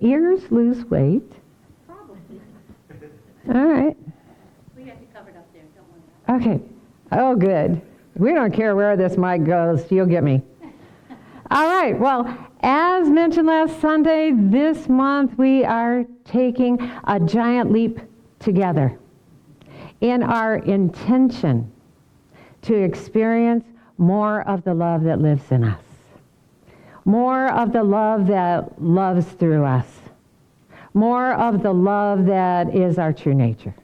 ears lose weight? Probably. All right. We got you covered up there, don't worry. Okay. Oh, good. We don't care where this mic goes. You'll get me. All right. Well, as mentioned last Sunday, this month we are taking a giant leap together in our intention to experience more of the love that lives in us, more of the love that loves through us, more of the love that is our true nature.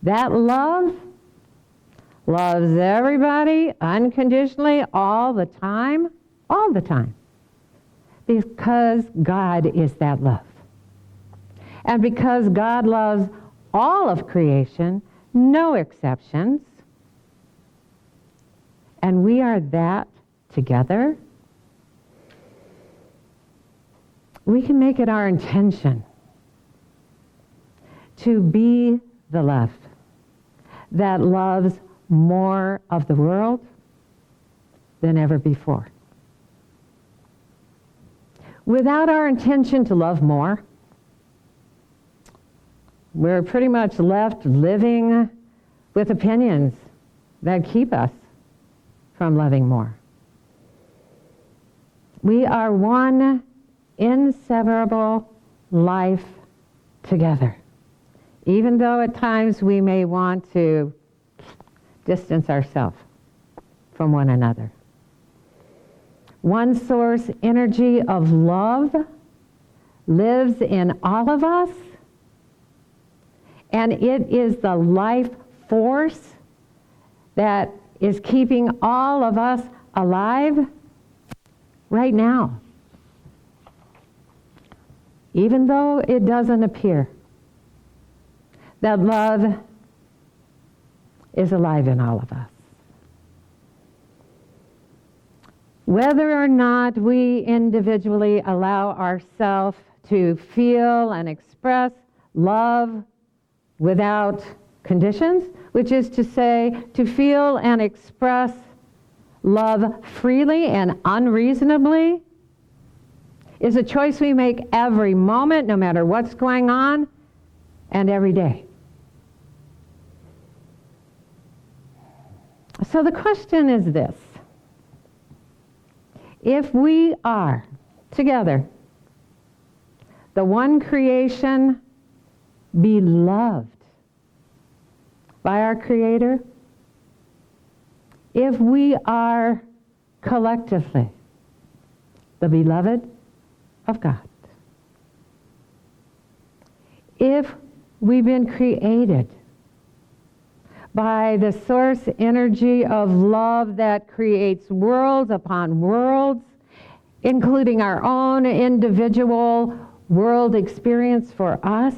That love loves everybody unconditionally all the time, because God is that love. And because God loves all of creation, no exceptions, and we are that together, we can make it our intention to be the love that loves more of the world than ever before. Without our intention to love more, we're pretty much left living with opinions that keep us from loving more. We are one inseparable life together, even though at times we may want to distance ourselves from one another. One source energy of love lives in all of us, and it is the life force that is keeping all of us alive right now, even though it doesn't appear. That love is alive in all of us. Whether or not we individually allow ourselves to feel and express love without conditions, which is to say, to feel and express love freely and unreasonably, is a choice we make every moment, no matter what's going on, and every day. So the question is this: if we are together the one creation beloved by our Creator, if we are collectively the beloved of God, if we've been created by the source energy of love that creates worlds upon worlds, including our own individual world experience for us,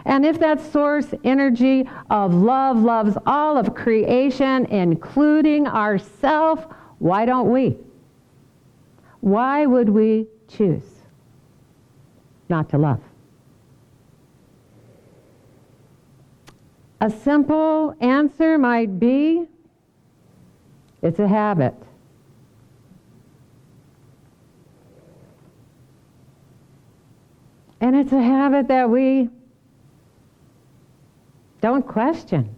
and if that source energy of love loves all of creation, including ourselves, why don't we? Why would we choose not to love? A simple answer might be, it's a habit. And it's a habit that we don't question,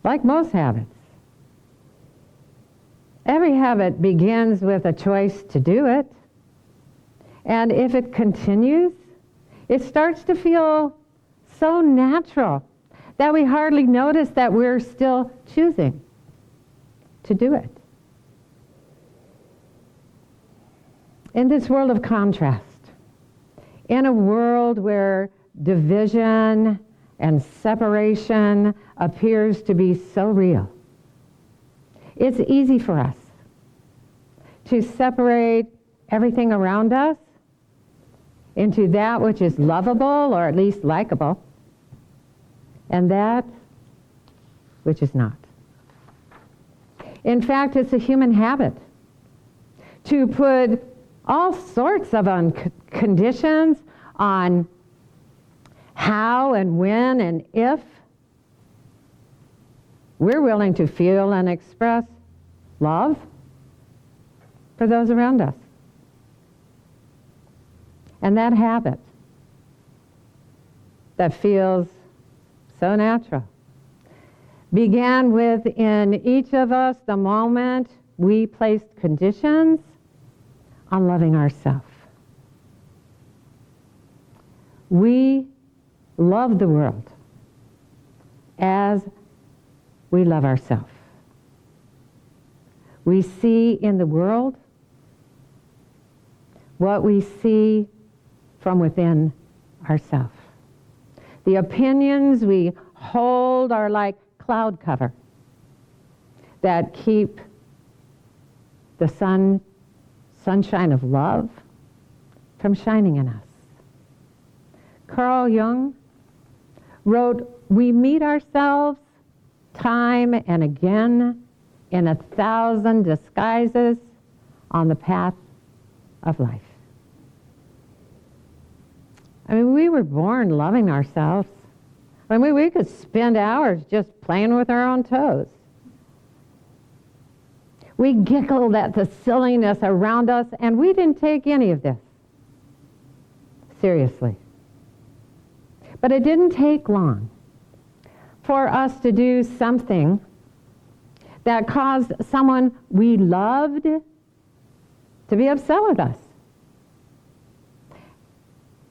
like most habits. Every habit begins with a choice to do it. And if it continues, it starts to feel so natural that we hardly notice that we're still choosing to do it. In this world of contrast, in a world where division and separation appears to be so real, it's easy for us to separate everything around us into that which is lovable or at least likable, and that which is not. In fact, it's a human habit to put all sorts of conditions on how and when and if we're willing to feel and express love for those around us. And that habit that feels so natural began within each of us the moment we placed conditions on loving ourselves. We love the world as we love ourselves. We see in the world what we see from within ourselves. The opinions we hold are like cloud cover that keep the sunshine of love from shining in us. Carl Jung wrote, "We meet ourselves time and again in 1,000 disguises on the path of life." I mean, we were born loving ourselves. I mean, we could spend hours just playing with our own toes. We giggled at the silliness around us, and we didn't take any of this seriously. But it didn't take long for us to do something that caused someone we loved to be upset with us.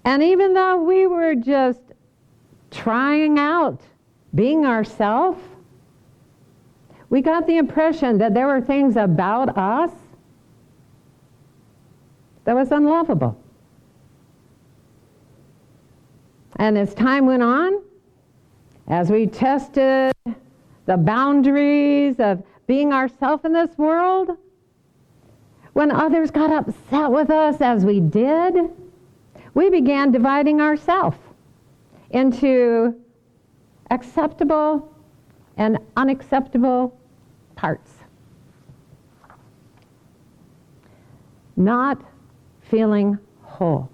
And even though we were just trying out being ourselves, we got the impression that there were things about us that was unlovable. And as time went on, as we tested the boundaries of being ourselves in this world, when others got upset with us as we did, we began dividing ourselves into acceptable and unacceptable parts. Not feeling whole.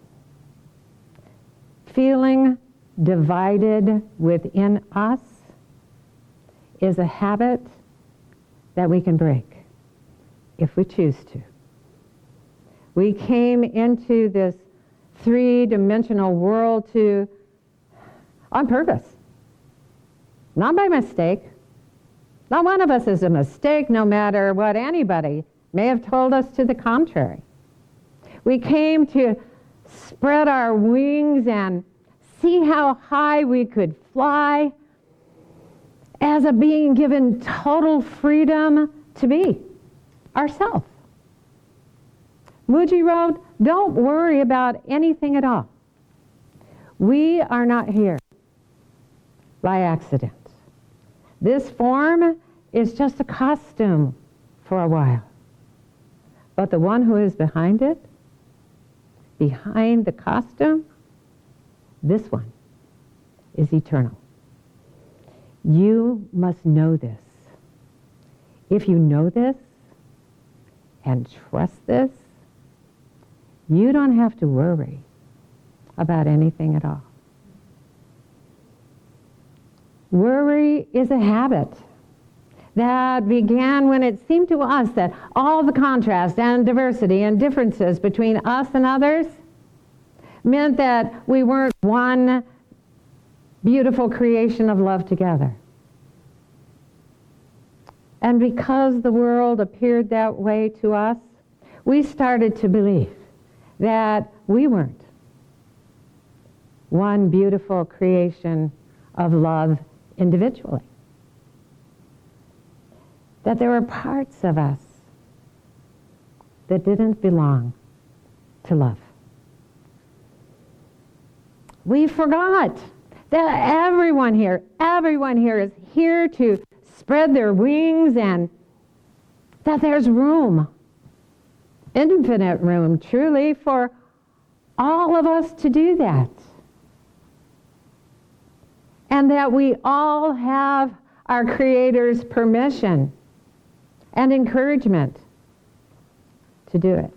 Feeling divided within us is a habit that we can break if we choose to. We came into this three-dimensional world on purpose, not by mistake. Not one of us is a mistake, no matter what anybody may have told us to the contrary. We came to spread our wings and see how high we could fly as a being given total freedom to be ourselves. Muji wrote, "Don't worry about anything at all. We are not here by accident. This form is just a costume for a while. But the one who is behind it, behind the costume, this one is eternal." You must know this. If you know this and trust this, you don't have to worry about anything at all. Worry is a habit that began when it seemed to us that all the contrast and diversity and differences between us and others meant that we weren't one beautiful creation of love together. And because the world appeared that way to us, we started to believe that we weren't one beautiful creation of love individually. That there were parts of us that didn't belong to love. We forgot that everyone here is here to spread their wings, and that there's room, infinite room, truly, for all of us to do that. And that we all have our Creator's permission and encouragement to do it.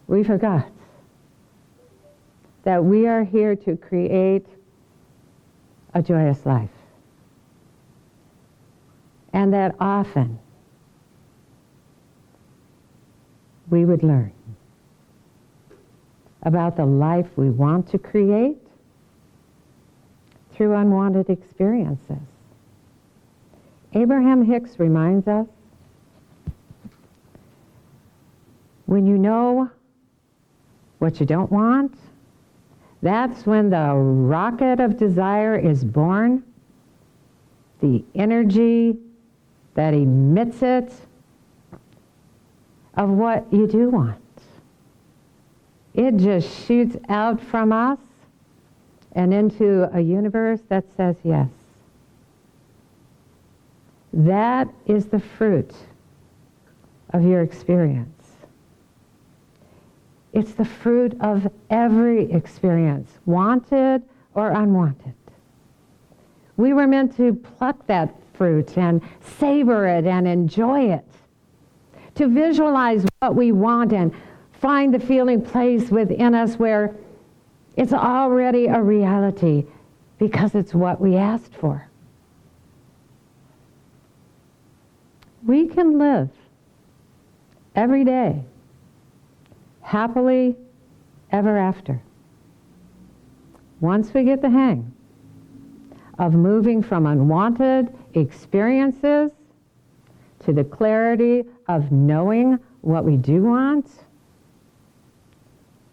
We forgot that we are here to create a joyous life. And that often we would learn about the life we want to create through unwanted experiences. Abraham Hicks reminds us, when you know what you don't want, that's when the rocket of desire is born. The energy that emits it of what you do want. It just shoots out from us and into a universe that says yes. That is the fruit of your experience. It's the fruit of every experience, wanted or unwanted. We were meant to pluck that fruit and savor it and enjoy it, to visualize what we want and find the feeling place within us where it's already a reality because it's what we asked for. We can live every day happily ever after once we get the hang of moving from unwanted experiences to the clarity of knowing what we do want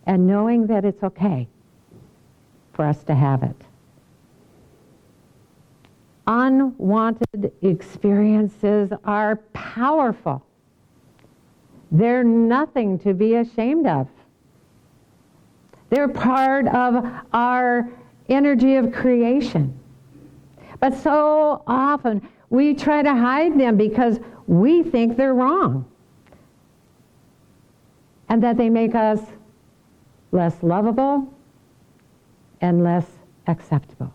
and knowing that it's okay for us to have it. Unwanted experiences are powerful. They're nothing to be ashamed of. They're part of our energy of creation. But so often we try to hide them because we think they're wrong and that they make us less lovable and less acceptable.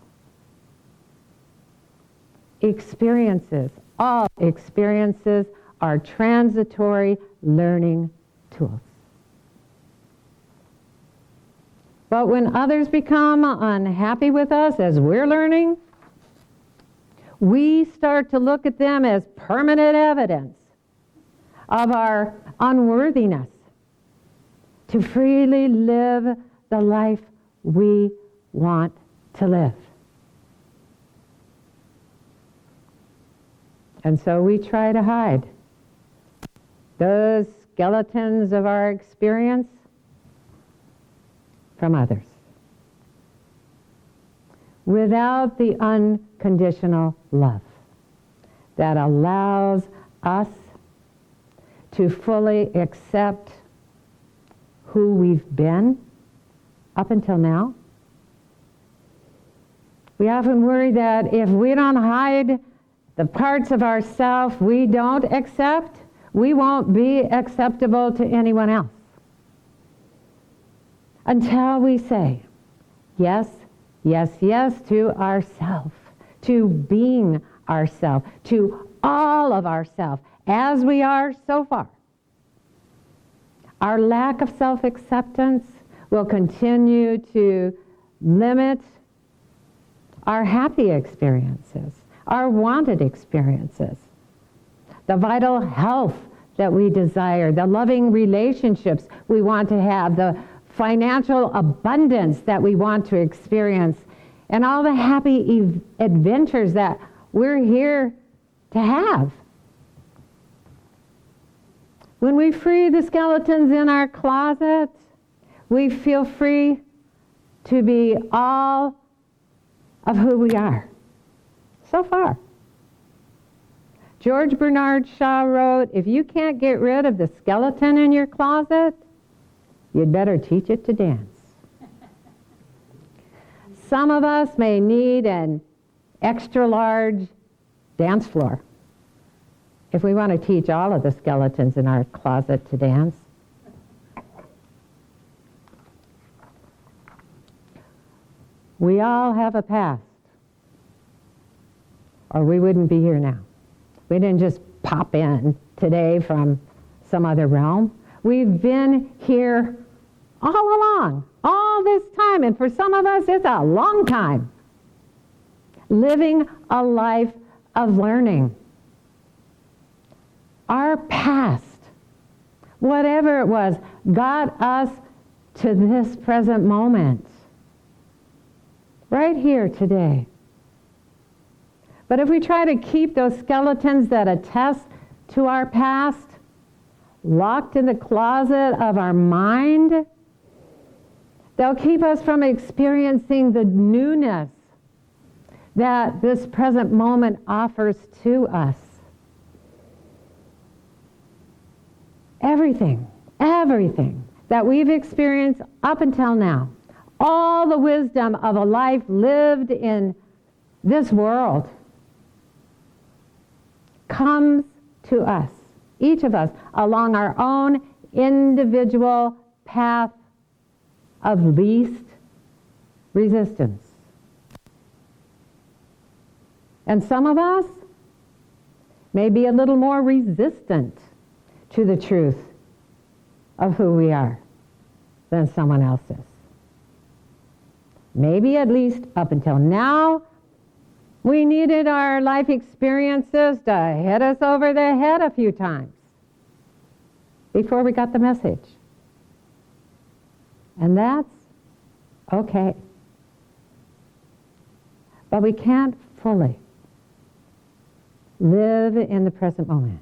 Experiences, all experiences, are transitory learning tools. But when others become unhappy with us as we're learning, we start to look at them as permanent evidence of our unworthiness to freely live the life we want to live. And so we try to hide those skeletons of our experience from others without the unconditional love that allows us to fully accept who we've been up until now. We often worry that if we don't hide the parts of ourselves we don't accept, we won't be acceptable to anyone else. Until we say yes, yes, yes to ourself, to being ourself, to all of ourself as we are so far. Our lack of self-acceptance will continue to limit our happy experiences, our wanted experiences, the vital health that we desire, the loving relationships we want to have, the financial abundance that we want to experience, and all the happy adventures that we're here to have. When we free the skeletons in our closet, we feel free to be all of who we are. So far. George Bernard Shaw wrote, if you can't get rid of the skeleton in your closet, you'd better teach it to dance. Some of us may need an extra large dance floor if we want to teach all of the skeletons in our closet to dance. We all have a past, or we wouldn't be here now. We didn't just pop in today from some other realm. We've been here all along, all this time, and for some of us, it's a long time. Living a life of learning. Our past whatever it was, got us to this present moment. Right here today. But if we try to keep those skeletons that attest to our past locked in the closet of our mind, they'll keep us from experiencing the newness that this present moment offers to us. Everything that we've experienced up until now, all the wisdom of a life lived in this world, comes to us, each of us, along our own individual path of least resistance. And some of us may be a little more resistant to the truth of who we are than someone else is. Maybe at least up until now, we needed our life experiences to hit us over the head a few times before we got the message. And that's okay. But we can't fully live in the present moment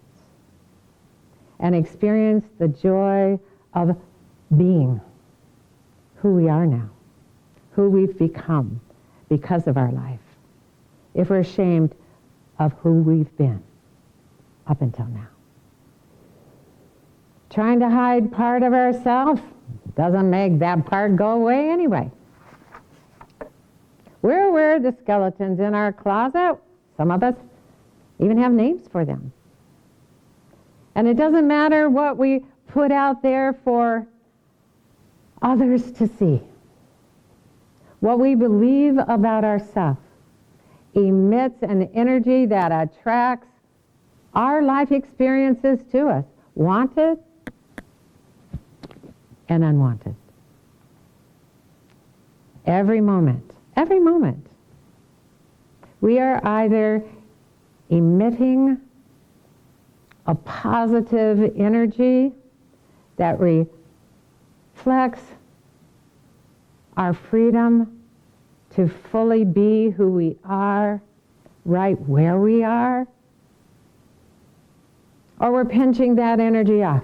and experience the joy of being who we are now, who we've become because of our life, if we're ashamed of who we've been up until now. Trying to hide part of ourselves doesn't make that part go away anyway. We're aware of the skeletons in our closet. Some of us even have names for them. And it doesn't matter what we put out there for others to see. What we believe about ourselves emits an energy that attracts our life experiences to us, wanted and unwanted. Every moment, we are either emitting a positive energy that reflects our freedom to fully be who we are, right where we are, or we're pinching that energy off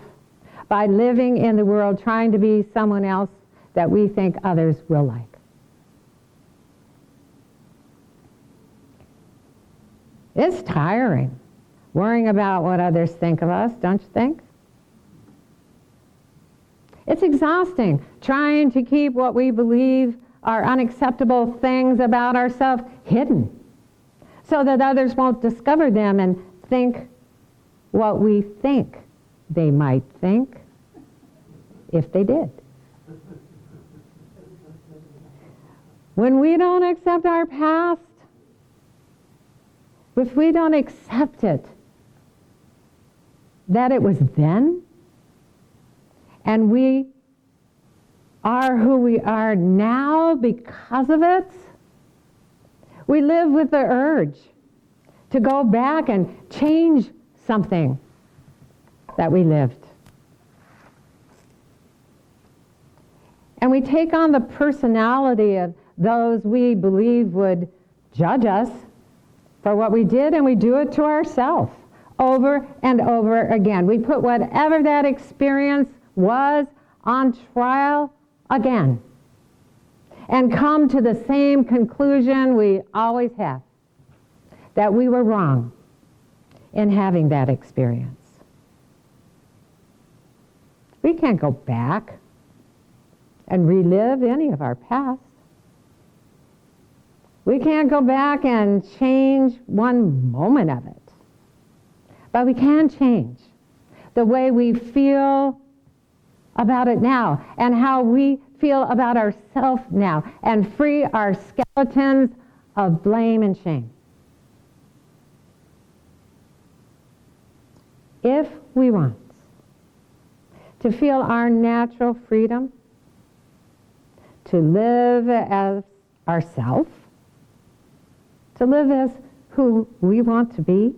by living in the world trying to be someone else that we think others will like. It's tiring worrying about what others think of us, don't you think? It's exhausting trying to keep what we believe are unacceptable things about ourselves hidden so that others won't discover them and think what we think they might think if they did. When we don't accept our past, if we don't accept it, that it was then, and we are who we are now because of it, we live with the urge to go back and change something that we lived. And we take on the personality of those we believe would judge us for what we did, and we do it to ourselves over and over again. We put whatever that experience was on trial again and come to the same conclusion we always have, that we were wrong in having that experience. We can't go back and relive any of our past. We can't go back and change one moment of it. But we can change the way we feel about it now and how we feel about ourselves now, and free our skeletons of blame and shame. If we want to feel our natural freedom to live as ourselves, to live as who we want to be,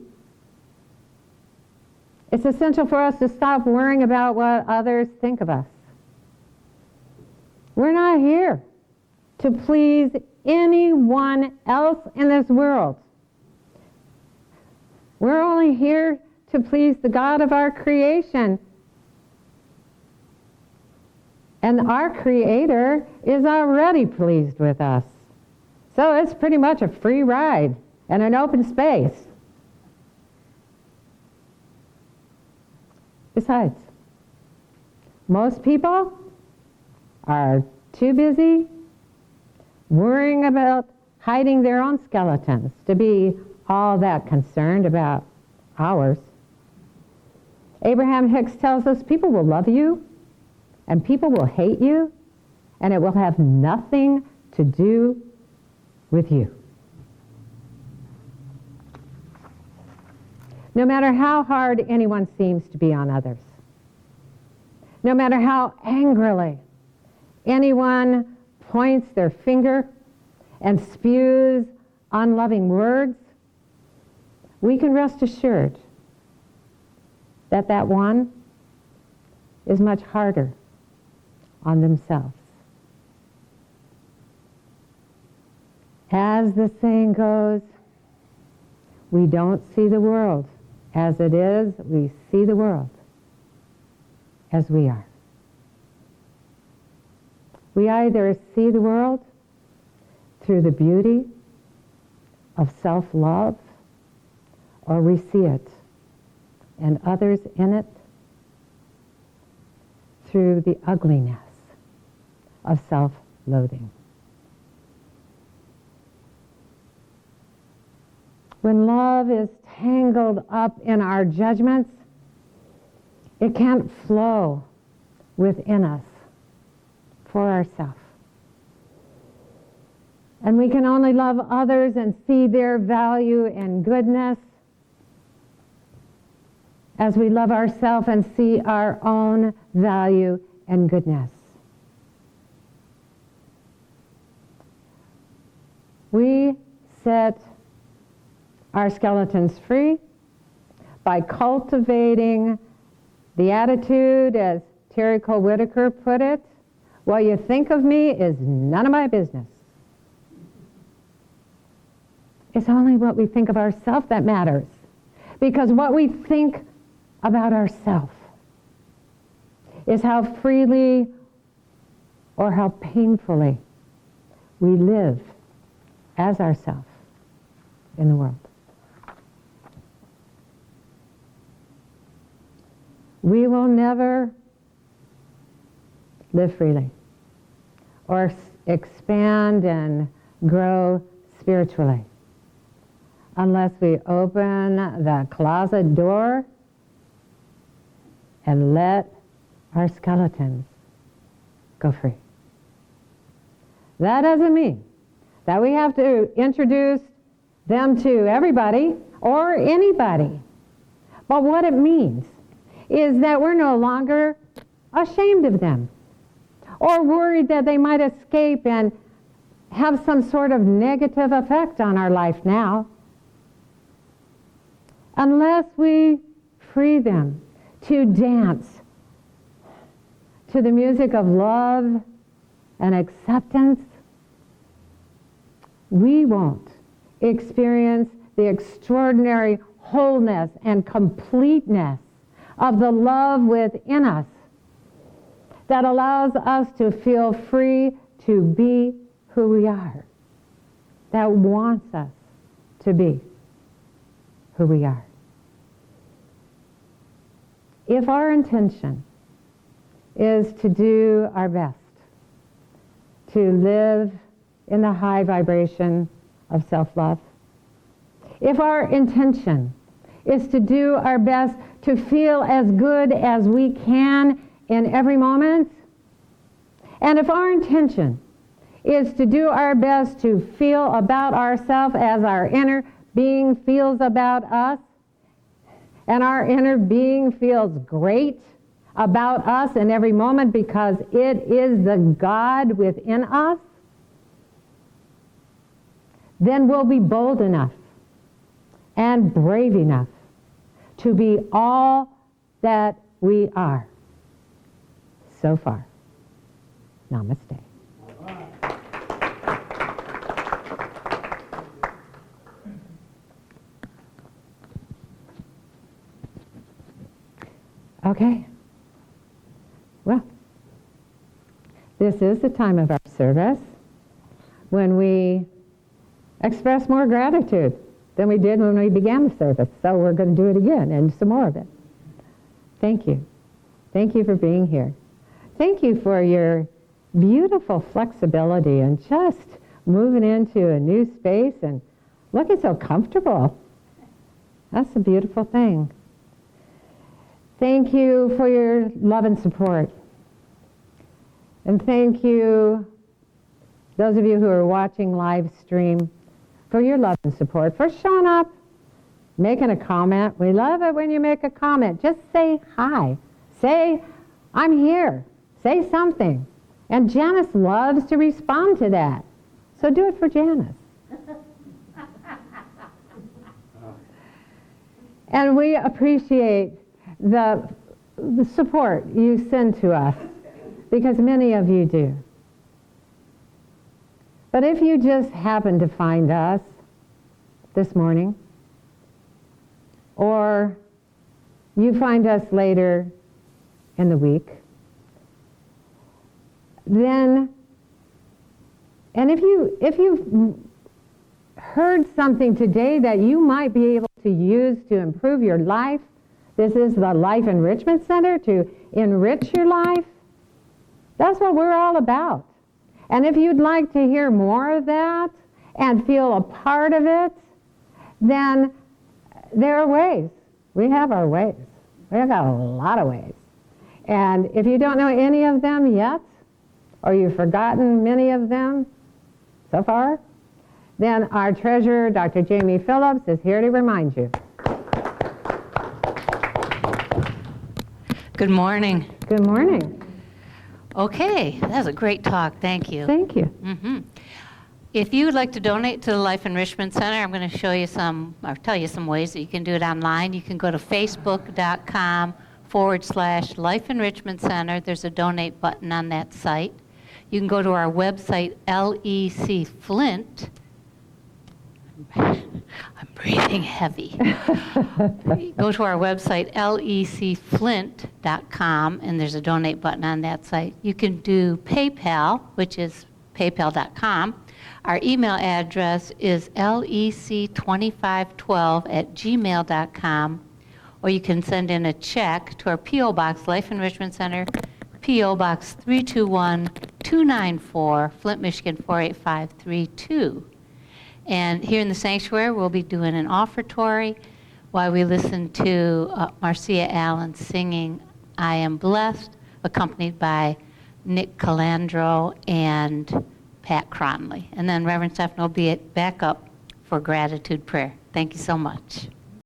It's essential for us to stop worrying about what others think of us. We're not here to please anyone else in this world. We're only here to please the God of our creation. And our Creator is already pleased with us. So it's pretty much a free ride and an open space. Besides, most people are too busy worrying about hiding their own skeletons to be all that concerned about ours. Abraham Hicks tells us people will love you and people will hate you, and it will have nothing to do with you. No matter how hard anyone seems to be on others, no matter how angrily anyone points their finger and spews unloving words, we can rest assured that that one is much harder on themselves. As the saying goes, we don't see the world as it is, we see the world as we are. We either see the world through the beauty of self-love, or we see it and others in it through the ugliness of self-loathing. When love is tangled up in our judgments, it can't flow within us for ourselves. And we can only love others and see their value and goodness as we love ourselves and see our own value and goodness. We set our skeletons free by cultivating the attitude, as Terry Cole Whitaker put it, what you think of me is none of my business. It's only what we think of ourselves that matters. Because what we think about ourselves is how freely or how painfully we live as ourselves in the world. We will never live freely or expand and grow spiritually unless we open the closet door and let our skeletons go free. That doesn't mean that we have to introduce them to everybody or anybody. But what it means is that we're no longer ashamed of them or worried that they might escape and have some sort of negative effect on our life now, unless we free them to dance to the music of love and acceptance. We won't experience the extraordinary wholeness and completeness of the love within us that allows us to feel free to be who we are, that wants us to be who we are. If our intention is to do our best, to live in the high vibration of self-love, if our intention is to do our best to feel as good as we can in every moment, and if our intention is to do our best to feel about ourselves as our inner being feels about us, and our inner being feels great about us in every moment because it is the God within us, then we'll be bold enough and brave enough to be all that we are so far. Namaste. Okay. Well, this is the time of our service when we express more gratitude than we did when we began the service. So we're going to do it again and some more of it. Thank you. Thank you for being here. Thank you for your beautiful flexibility and just moving into a new space and looking so comfortable. That's a beautiful thing. Thank you for your love and support. And thank you, those of you who are watching live stream, for your love and support, for showing up, making a comment. We love it when you make a comment. Just say hi. Say, I'm here. Say something. And Janice loves to respond to that. So do it for Janice. And we appreciate the support you send to us, because many of you do. But if you just happen to find us this morning, or you find us later in the week, then, and if you've heard something today that you might be able to use to improve your life, this is the Life Enrichment Center to enrich your life. That's what we're all about. And if you'd like to hear more of that and feel a part of it, then there are ways. We have our ways. We've got a lot of ways. And if you don't know any of them yet, or you've forgotten many of them so far, then our treasurer, Dr. Jamie Phillips, is here to remind you. Good morning. Good morning. Okay, that was a great talk. Thank you. Thank you. If you would like to donate to the Life Enrichment Center, I'm going to show you some, or tell you some ways that you can do it online. You can go to facebook.com/Life Enrichment Center. There's a donate button on that site. You can go to our website, LEC Flint. I'm breathing heavy. Go to our website, lecflint.com, and there's a donate button on that site. You can do PayPal, which is paypal.com. Our email address is lec2512@gmail.com, or you can send in a check to our P.O. Box, Life Enrichment Center, P.O. Box 321294, Flint, Michigan 48532. And here in the sanctuary, we'll be doing an offertory while we listen to Marcia Allen singing I Am Blessed, accompanied by Nick Calandro and Pat Cronley. And then Reverend Stephen will be back up for gratitude prayer. Thank you so much.